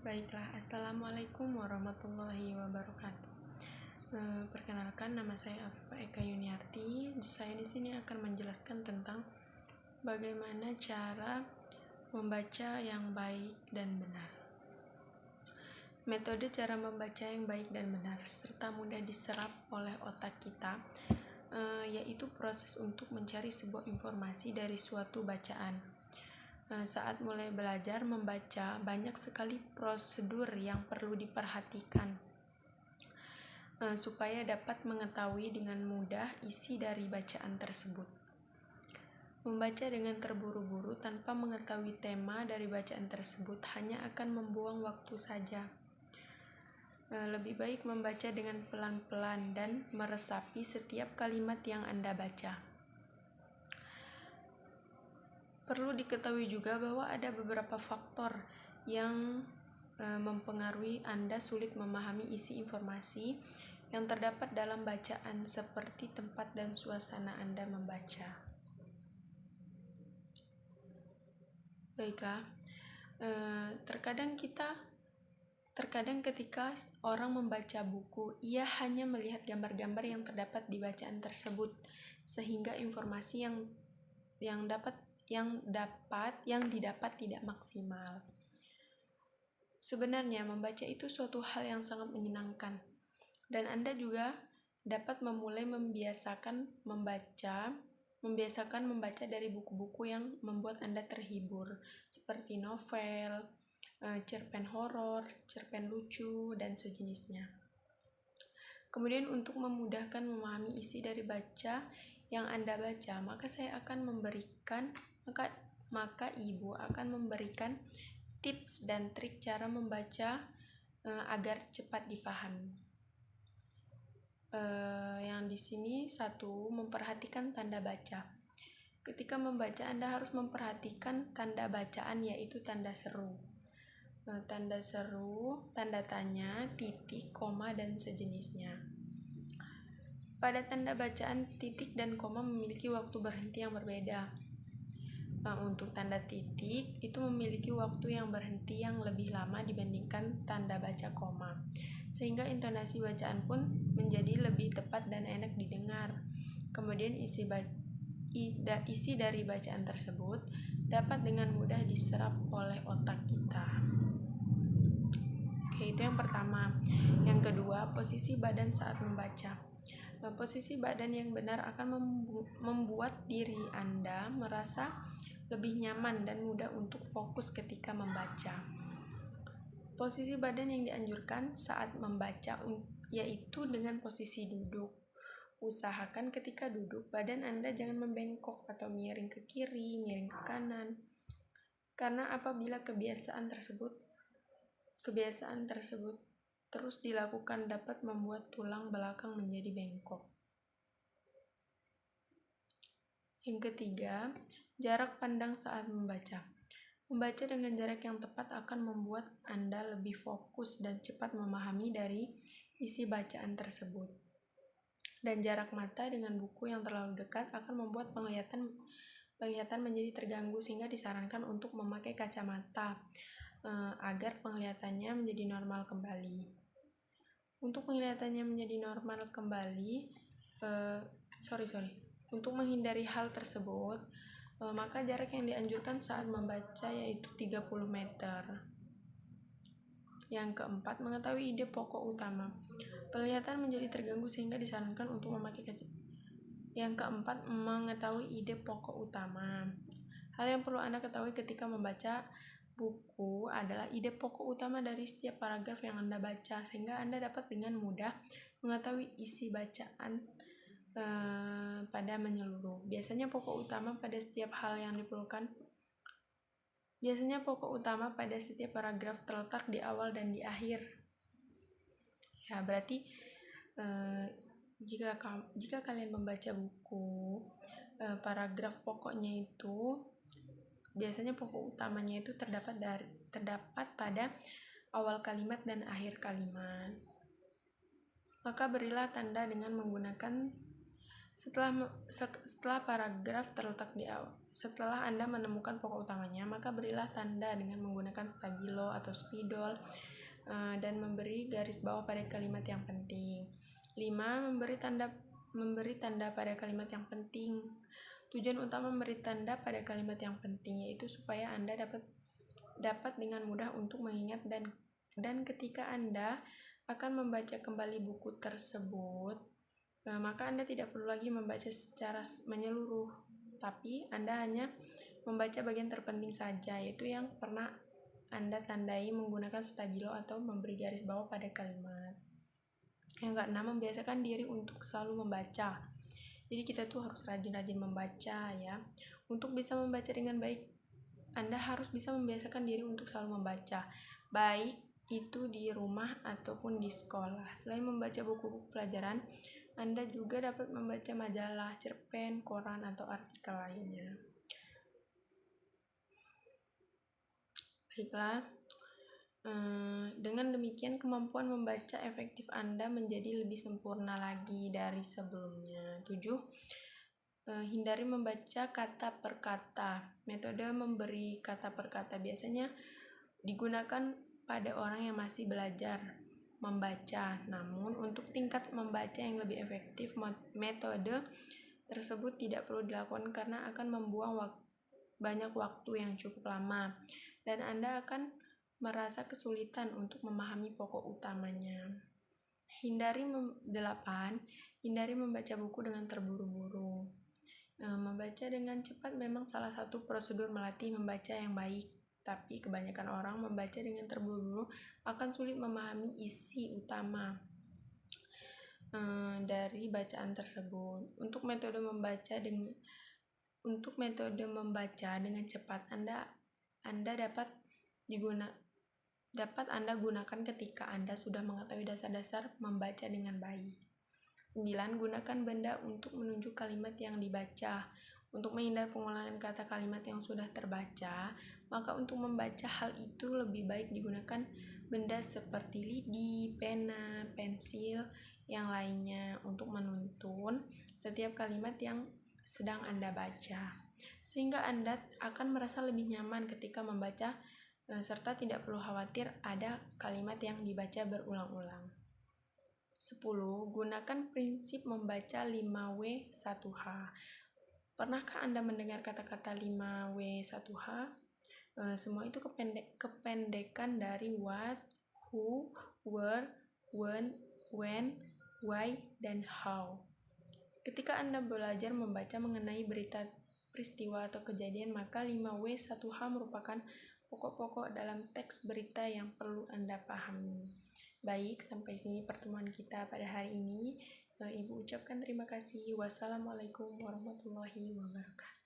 Baiklah, Assalamualaikum warahmatullahi wabarakatuh. Perkenalkan, nama saya Afifa Eka Yuniarti. Saya di sini akan menjelaskan tentang bagaimana cara membaca yang baik dan benar. Metode cara membaca yang baik dan benar serta mudah diserap oleh otak kita, yaitu proses untuk mencari sebuah informasi dari suatu bacaan. Saat mulai belajar membaca, banyak sekali prosedur yang perlu diperhatikan supaya dapat mengetahui dengan mudah isi dari bacaan tersebut. Membaca dengan terburu-buru tanpa mengetahui tema dari bacaan tersebut hanya akan membuang waktu saja. Lebih baik membaca dengan pelan-pelan dan meresapi setiap kalimat yang Anda baca. Perlu diketahui juga bahwa ada beberapa faktor yang mempengaruhi Anda sulit memahami isi informasi yang terdapat dalam bacaan, seperti tempat dan suasana Anda membaca. Baiklah, terkadang ketika orang membaca buku, ia hanya melihat gambar-gambar yang terdapat di bacaan tersebut, sehingga informasi yang didapat tidak maksimal. Sebenarnya membaca itu suatu hal yang sangat menyenangkan, dan Anda juga dapat memulai membiasakan membaca dari buku-buku yang membuat Anda terhibur, seperti novel, cerpen horor, cerpen lucu, dan sejenisnya. Kemudian untuk memudahkan memahami isi dari baca yang Anda baca, maka Ibu akan memberikan tips dan trik cara membaca agar cepat dipahami. Yang di sini 1, memperhatikan tanda baca. Ketika membaca, Anda harus memperhatikan tanda bacaan, yaitu tanda seru, tanda tanya, titik, koma, dan sejenisnya. Pada tanda bacaan, titik dan koma memiliki waktu berhenti yang berbeda. Untuk tanda titik itu memiliki waktu yang berhenti yang lebih lama dibandingkan tanda baca koma, sehingga intonasi bacaan pun menjadi lebih tepat dan enak didengar. Kemudian isi dari bacaan tersebut dapat dengan mudah diserap oleh otak kita. Oke, itu yang pertama. Yang kedua, posisi badan saat membaca. Posisi badan yang benar akan membuat diri Anda merasa lebih nyaman dan mudah untuk fokus ketika membaca. Posisi badan yang dianjurkan saat membaca yaitu dengan posisi duduk. Usahakan ketika duduk, badan Anda jangan membengkok atau miring ke kiri, miring ke kanan. Karena apabila kebiasaan tersebut terus dilakukan dapat membuat tulang belakang menjadi bengkok. Yang ketiga, jarak pandang saat membaca. Membaca dengan jarak yang tepat akan membuat Anda lebih fokus dan cepat memahami dari isi bacaan tersebut. Dan jarak mata dengan buku yang terlalu dekat akan membuat penglihatan menjadi terganggu, sehingga disarankan untuk memakai kacamata agar penglihatannya menjadi normal kembali. Untuk penglihatannya menjadi normal kembali, untuk menghindari hal tersebut, maka jarak yang dianjurkan saat membaca yaitu 30 meter. Yang keempat, mengetahui ide pokok utama. Penglihatan menjadi terganggu sehingga disarankan untuk memakai kacamata. Yang keempat, mengetahui ide pokok utama. Hal yang perlu Anda ketahui ketika membaca buku adalah ide pokok utama dari setiap paragraf yang Anda baca, sehingga Anda dapat dengan mudah mengetahui isi bacaan pada menyeluruh. Biasanya pokok utama pada setiap paragraf terletak di awal dan di akhir. Ya, berarti jika kalian membaca buku, paragraf pokoknya itu biasanya pokok utamanya itu terdapat pada awal kalimat dan akhir kalimat. Maka berilah tanda dengan menggunakan Setelah paragraf terletak di awal, setelah Anda menemukan pokok utamanya, maka berilah tanda dengan menggunakan stabilo atau spidol dan memberi garis bawah pada kalimat yang penting. 5. Memberi tanda pada kalimat yang penting. Tujuan utama memberi tanda pada kalimat yang penting yaitu supaya Anda dapat dengan mudah untuk mengingat dan ketika Anda akan membaca kembali buku tersebut, maka Anda tidak perlu lagi membaca secara menyeluruh, tapi Anda hanya membaca bagian terpenting saja, yaitu yang pernah Anda tandai menggunakan stabilo atau memberi garis bawah pada kalimat. Yang keenam, membiasakan diri untuk selalu membaca. Jadi kita tuh harus rajin-rajin membaca ya. Untuk bisa membaca dengan baik, Anda harus bisa membiasakan diri untuk selalu membaca, baik itu di rumah ataupun di sekolah. Selain membaca buku-buku pelajaran, Anda juga dapat membaca majalah, cerpen, koran, atau artikel lainnya. Baiklah, dengan demikian kemampuan membaca efektif Anda menjadi lebih sempurna lagi dari sebelumnya. 7. Hindari membaca kata per kata. Metode memberi kata per kata biasanya digunakan pada orang yang masih belajar membaca. Namun, untuk tingkat membaca yang lebih efektif, metode tersebut tidak perlu dilakukan karena akan membuang banyak waktu yang cukup lama dan Anda akan merasa kesulitan untuk memahami pokok utamanya. 8. Hindari membaca buku dengan terburu-buru. Membaca dengan cepat memang salah satu prosedur melatih membaca yang baik, tapi kebanyakan orang membaca dengan terburu-buru akan sulit memahami isi utama dari bacaan tersebut. Untuk metode membaca dengan cepat Anda dapat Anda gunakan ketika Anda sudah mengetahui dasar-dasar membaca dengan baik. 9. Gunakan benda untuk menunjuk kalimat yang dibaca. Untuk menghindar pengulangan kata kalimat yang sudah terbaca, maka untuk membaca hal itu lebih baik digunakan benda seperti lidi, pena, pensil, yang lainnya untuk menuntun setiap kalimat yang sedang Anda baca. Sehingga Anda akan merasa lebih nyaman ketika membaca serta tidak perlu khawatir ada kalimat yang dibaca berulang-ulang. 10. Gunakan prinsip membaca 5W1H. Pernahkah Anda mendengar kata-kata 5W1H? Semua itu kependekan dari what, who, where, when, why, dan how. Ketika Anda belajar membaca mengenai berita, peristiwa, atau kejadian, maka 5W1H merupakan pokok-pokok dalam teks berita yang perlu Anda pahami. Baik, sampai sini pertemuan kita pada hari ini. Ibu ucapkan terima kasih. Wassalamualaikum warahmatullahi wabarakatuh.